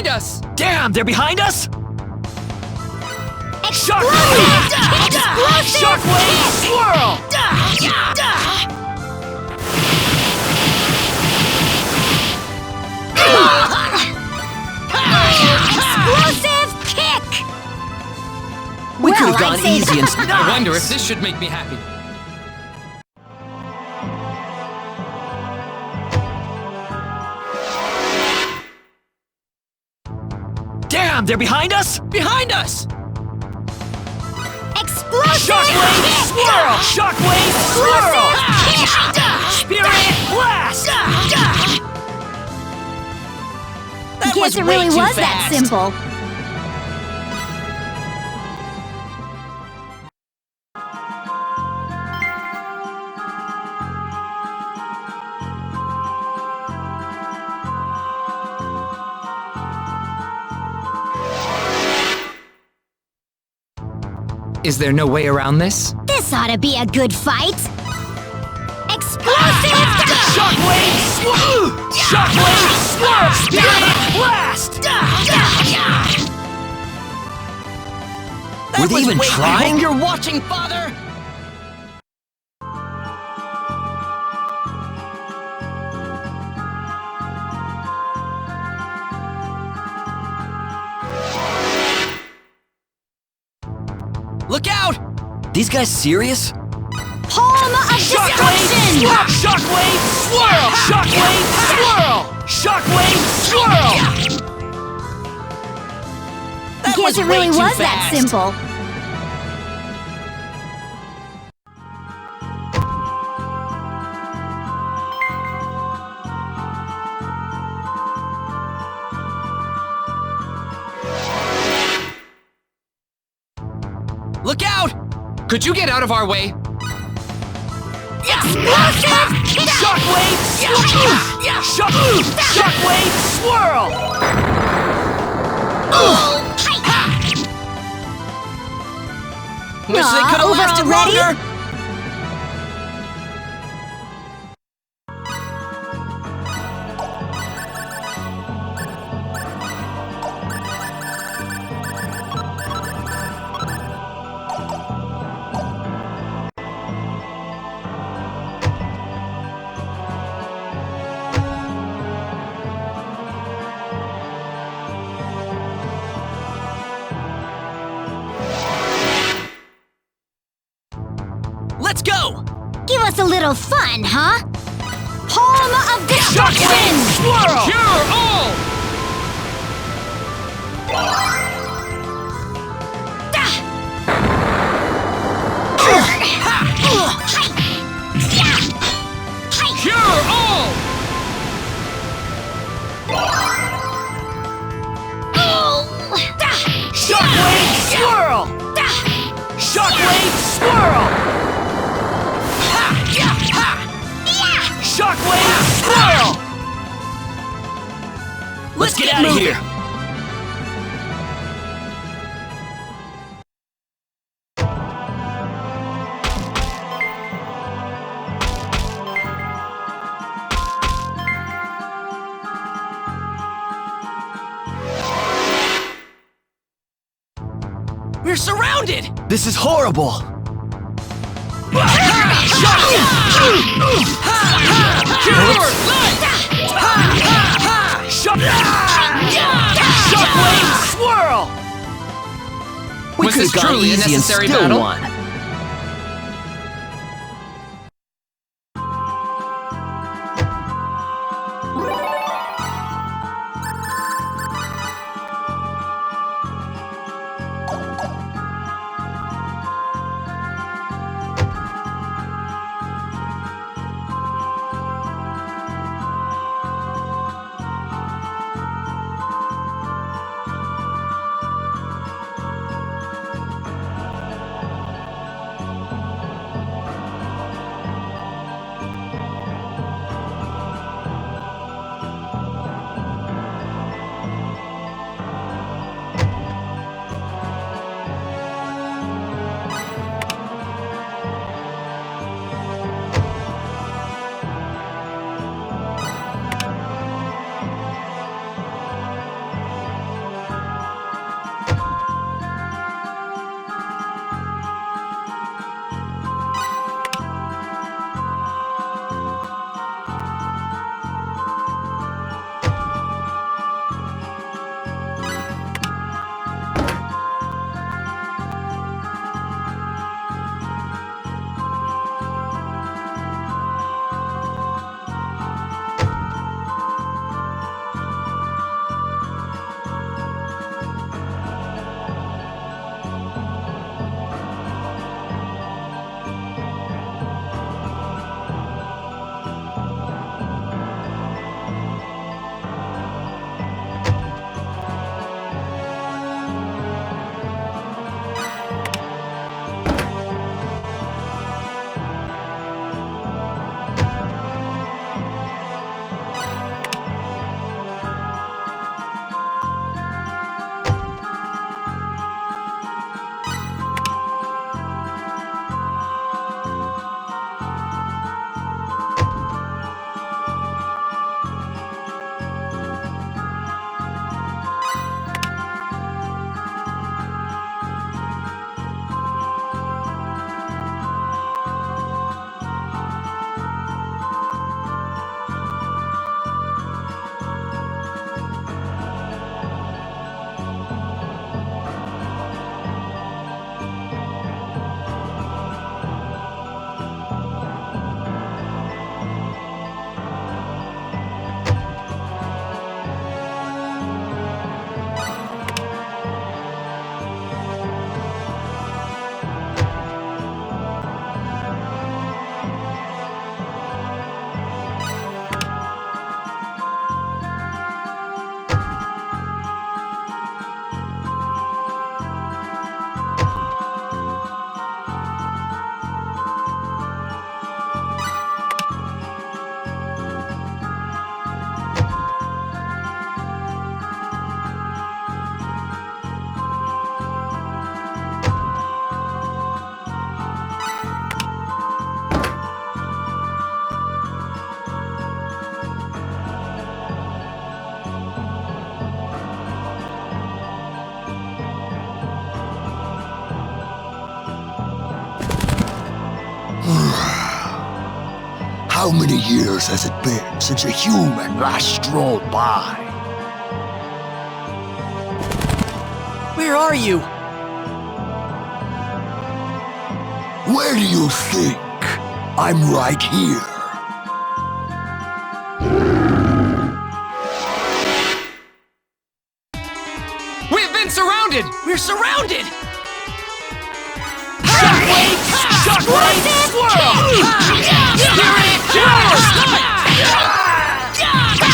us! Damn, they're behind us? Explosive! Shockwave swirl! Explosive kick! We could have gone I'd say easy and I wonder if this should make me happy. Damn, they're behind us? Behind us! Explosive Shockwave kick! swirl! Shockwave swirl! Explosive kick! Spirit blast! That Guess it really way too was that fast. simple. Is there no way around this? This ought to be a good fight. Explosive kick! Shockwave swirl! Shockwave swirl! Spirit blast! That Were they was even way- trying? I hope you're watching, Father! Look out! These guys serious? Palm of destruction! Shockwave swirl! Shockwave swirl! Shockwave swirl! That Guess it way really too was that fast. simple. Look out! Could you get out of our way? Explosive kick! Shockwave swirl! Shockwave swirl! Wish they could have over lasted already? longer! Let's go! Give us a little fun, huh? Palm of destruction! Swirl! Cure all! Cure all! Shockwave swirl! Shockwave swirl! Shockwave swirl! Let's get out of moving. here! We're surrounded! This is horrible! Shockwave swirl! We Was could this have gone truly a easy and necessary still battle? won. How many years has it been since a human last strolled by? Where are you? Where do you think? I'm right here. We've been surrounded! We're surrounded! Shockwave! Shockwave! Swirl! Spirit Power!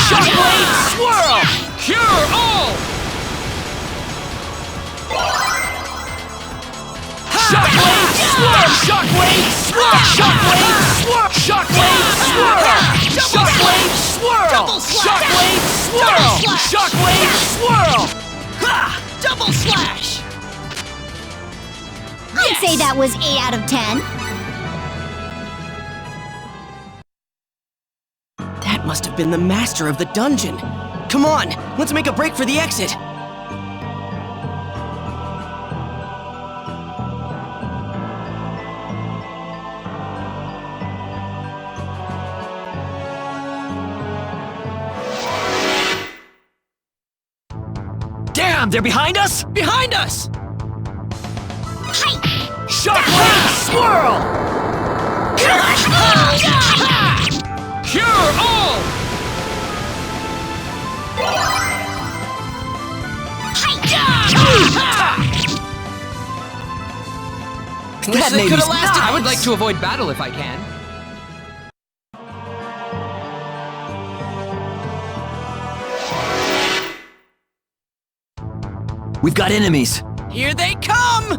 Shockwave! Swirl! Cure all! Shockwave! Swirl! Shockwave! Swirl! Shockwave! Swirl! Shockwave! Swirl! Shockwave! Swirl! Double slash! Shockwave! Swirl! Double slash! Shockwave! Swirl! Ha! Double slash! I'd say that was 8 out of 10. That must have been the master of the dungeon. Come on, let's make a break for the exit. Damn, they're behind us? Behind us! Shockwave! Swirl! Cure all! Wish That they made could me have lasted. nice. I would like to avoid battle if I can. We've got enemies. Here they come!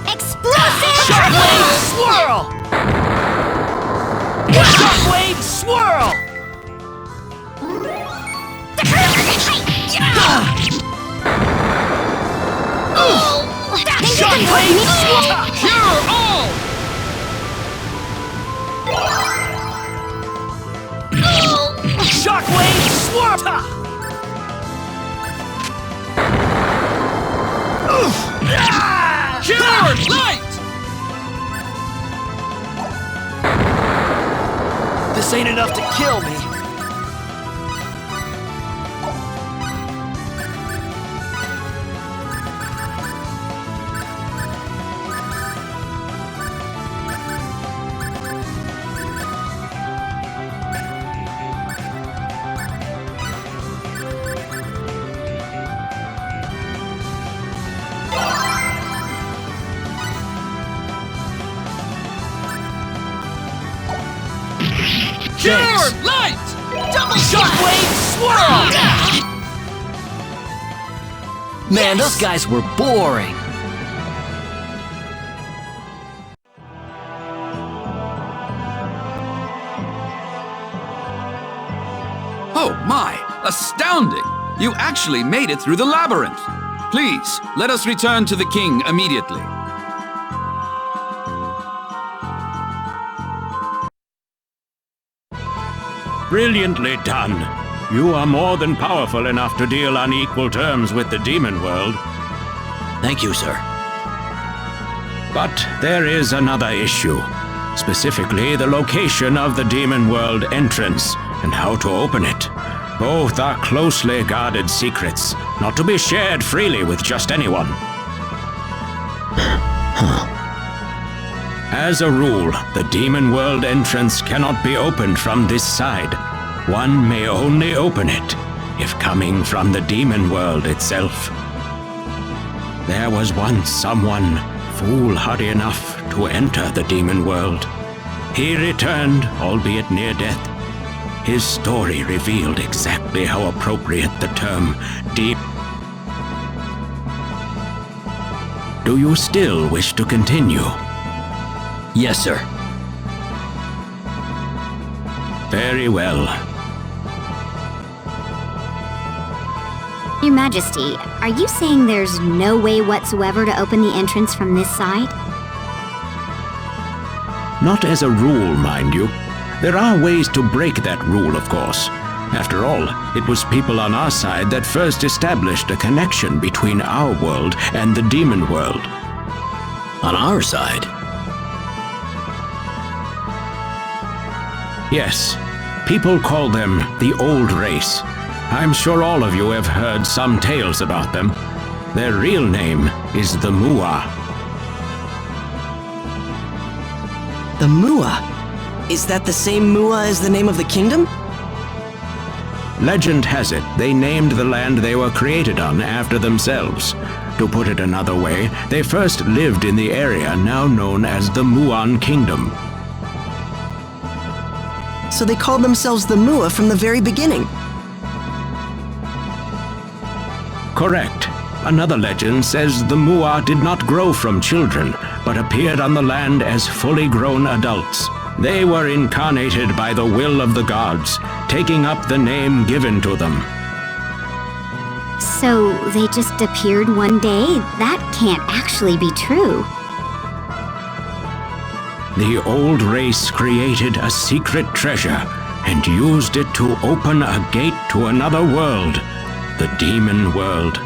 Explosive! Shockwave! Swirl! Shockwave! Swirl! Shockwave! Swirl! Cure all! Shockwave! Swirl! Cure light! This ain't enough to kill me. Cure Thanks. light! Double Shockwave! Swirl! Man, those guys were boring. Oh my! Astounding! You actually made it through the labyrinth! Please, let us return to the king immediately. Brilliantly done. You are more than powerful enough to deal on equal terms with the demon world. Thank you, sir. But there is another issue. Specifically, the location of the demon world entrance and how to open it. Both are closely guarded secrets, not to be shared freely with just anyone. As a rule, the demon world entrance cannot be opened from this side. One may only open it if coming from the demon world itself. There was once someone foolhardy enough to enter the demon world. He returned, albeit near death. His story revealed exactly how appropriate the term deep. Do you still wish to continue? Yes, sir. Very well. Your Majesty, are you saying there's no way whatsoever to open the entrance from this side? Not as a rule, mind you. There are ways to break that rule, of course. After all, it was people on our side that first established a connection between our world and the demon world. On our side? Yes, people call them the Old Race. I'm sure all of you have heard some tales about them. Their real name is the Mua. The Mua? Is that the same Mua as the name of the kingdom? Legend has it they named the land they were created on after themselves. To put it another way, they first lived in the area now known as the Muan Kingdom. So they called themselves the Mua from the very beginning. Correct. Another legend says the Mua did not grow from children, but appeared on the land as fully grown adults. They were incarnated by the will of the gods, taking up the name given to them. So they just appeared one day? That can't actually be true. The Old Race created a secret treasure and used it to open a gate to another world, the demon world.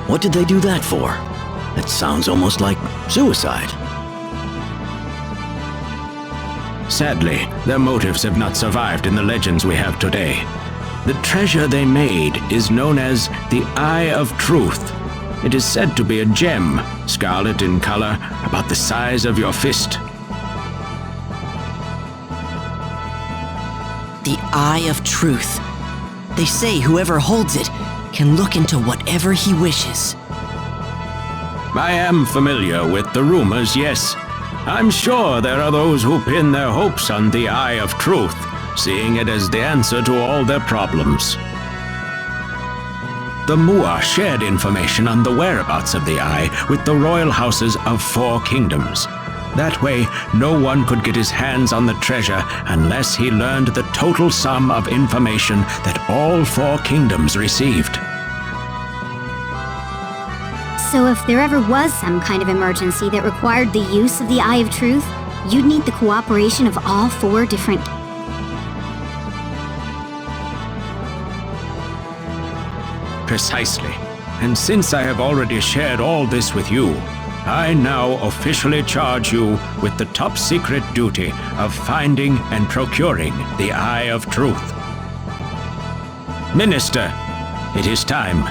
What did they do that for? That sounds almost like suicide. Sadly, their motives have not survived in the legends we have today. The treasure they made is known as the Eye of Truth. It is said to be a gem, scarlet in color, about the size of your fist. The Eye of Truth. They say whoever holds it can look into whatever he wishes. I am familiar with the rumors, yes. I'm sure there are those who pin their hopes on the Eye of Truth, seeing it as the answer to all their problems. The Mua shared information on the whereabouts of the Eye with the royal houses of 4 kingdoms. That way, no one could get his hands on the treasure unless he learned the total sum of information that all 4 kingdoms received. So if there ever was some kind of emergency that required the use of the Eye of Truth, you'd need the cooperation of all 4 different... Precisely. And since I have already shared all this with you, I now officially charge you with the top secret duty of finding and procuring the Eye of Truth. Minister, it is time.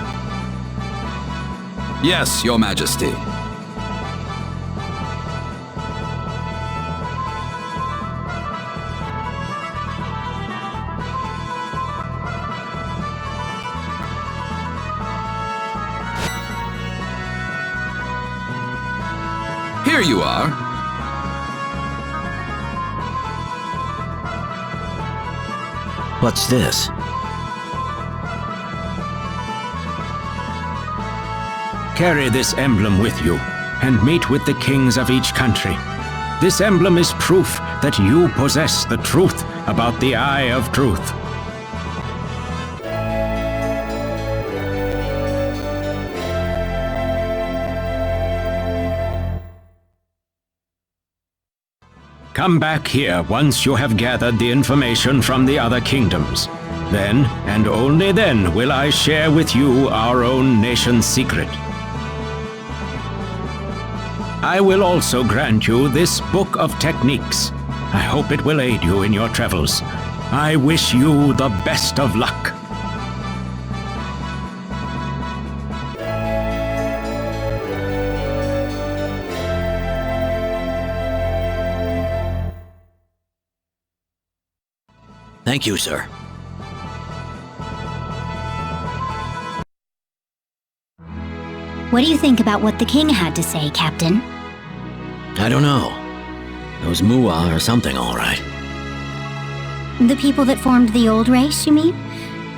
Yes, Your Majesty. Here you are. What's this? Carry this emblem with you, and meet with the kings of each country. This emblem is proof that you possess the truth about the Eye of Truth. Come back here once you have gathered the information from the other kingdoms. Then, and only then, will I share with you our own nation's secret. I will also grant you this book of techniques. I hope it will aid you in your travels. I wish you the best of luck. Thank you, sir. What do you think about what the king had to say, Captain? I don't know. Those Mua or something, all right. The people that formed the Old Race, you mean?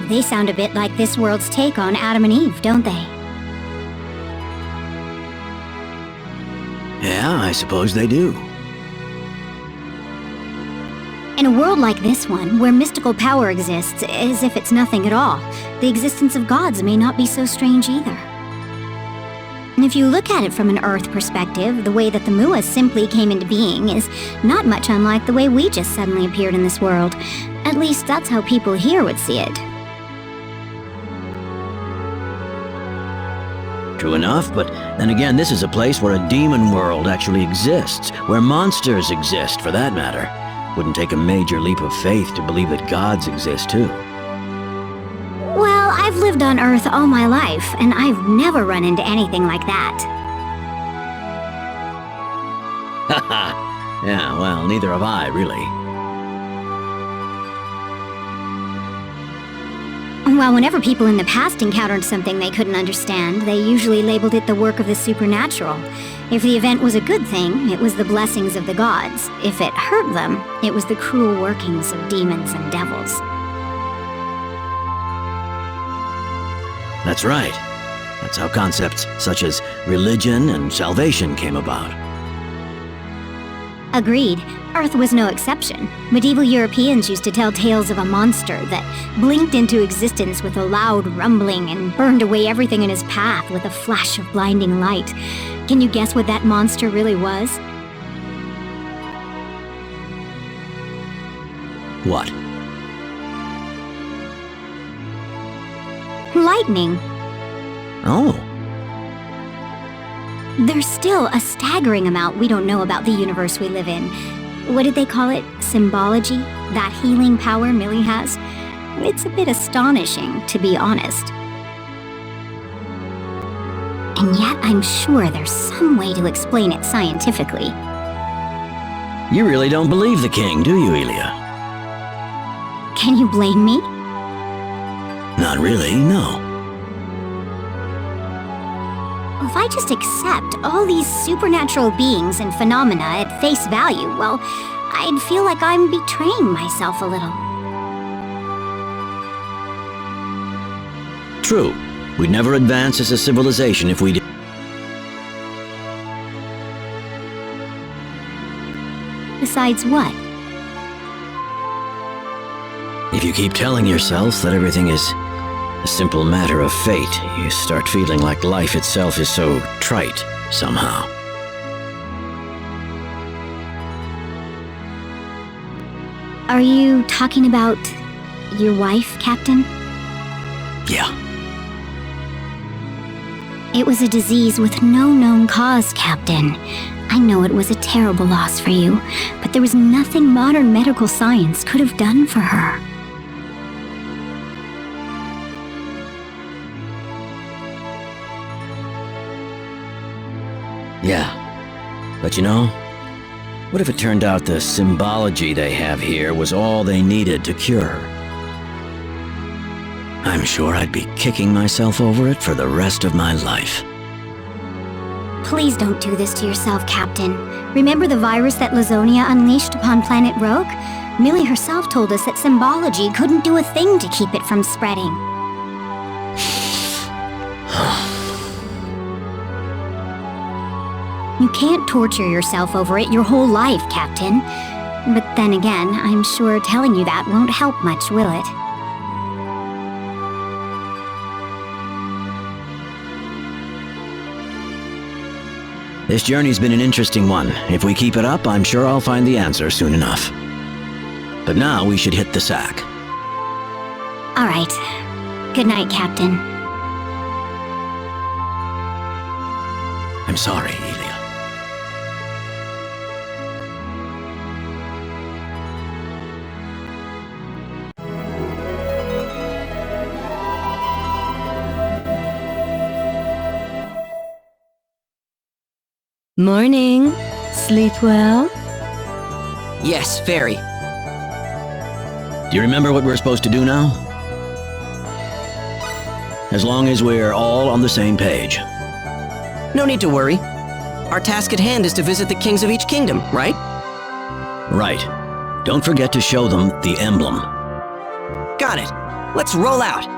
They sound a bit like this world's take on Adam and Eve, don't they? Yeah, I suppose they do. In a world like this one, where mystical power exists as if it's nothing at all, the existence of gods may not be so strange either. And if you look at it from an Earth perspective, the way that the Mua simply came into being is not much unlike the way we just suddenly appeared in this world. At least that's how people here would see it. True enough, but then again, this is a place where a demon world actually exists, where monsters exist, for that matter. Wouldn't take a major leap of faith to believe that gods exist, too. Well, I've lived on Earth all my life, and I've never run into anything like that. Haha. Yeah, well, neither have I, really. Well, whenever people in the past encountered something they couldn't understand, they usually labeled it the work of the supernatural. If the event was a good thing, it was the blessings of the gods. If it hurt them, it was the cruel workings of demons and devils. That's right. That's how concepts such as religion and salvation came about. Agreed. Earth was no exception. Medieval Europeans used to tell tales of a monster that blinked into existence with a loud rumbling and burned away everything in his path with a flash of blinding light. Can you guess what that monster really was? What? Lightning. Oh. There's still a staggering amount we don't know about the universe we live in. What did they call it? Symbology? That healing power Millie has? It's a bit astonishing, to be honest. And yet I'm sure there's some way to explain it scientifically. You really don't believe the king, do you, Elia? Can you blame me? Not really, no. If I just accept all these supernatural beings and phenomena at face value, well, I'd feel like I'm betraying myself a little. True. We'd never advance as a civilization if we did. Besides what? If you keep telling yourself that everything is a simple matter of fate, you start feeling like life itself is so trite, somehow. Are you talking about your wife, Captain? Yeah. It was a disease with no known cause, Captain. I know it was a terrible loss for you, but there was nothing modern medical science could have done for her. Yeah. But you know, what if it turned out the symbology they have here was all they needed to cure her? I'm sure I'd be kicking myself over it for the rest of my life. Please don't do this to yourself, Captain. Remember the virus that Lazonia unleashed upon planet Rogue? Millie herself told us that symbology couldn't do a thing to keep it from spreading. You can't torture yourself over it your whole life, Captain. But then again, I'm sure telling you that won't help much, will it? This journey's been an interesting one. If we keep it up, I'm sure I'll find the answer soon enough. But now we should hit the sack. All right. Good night, Captain. I'm sorry, Elia. Morning. Sleep well? Yes, very. Do you remember what we're supposed to do now? As long as we're all on the same page. No need to worry. Our task at hand is to visit the kings of each kingdom, right? Right. Don't forget to show them the emblem. Got it. Let's roll out.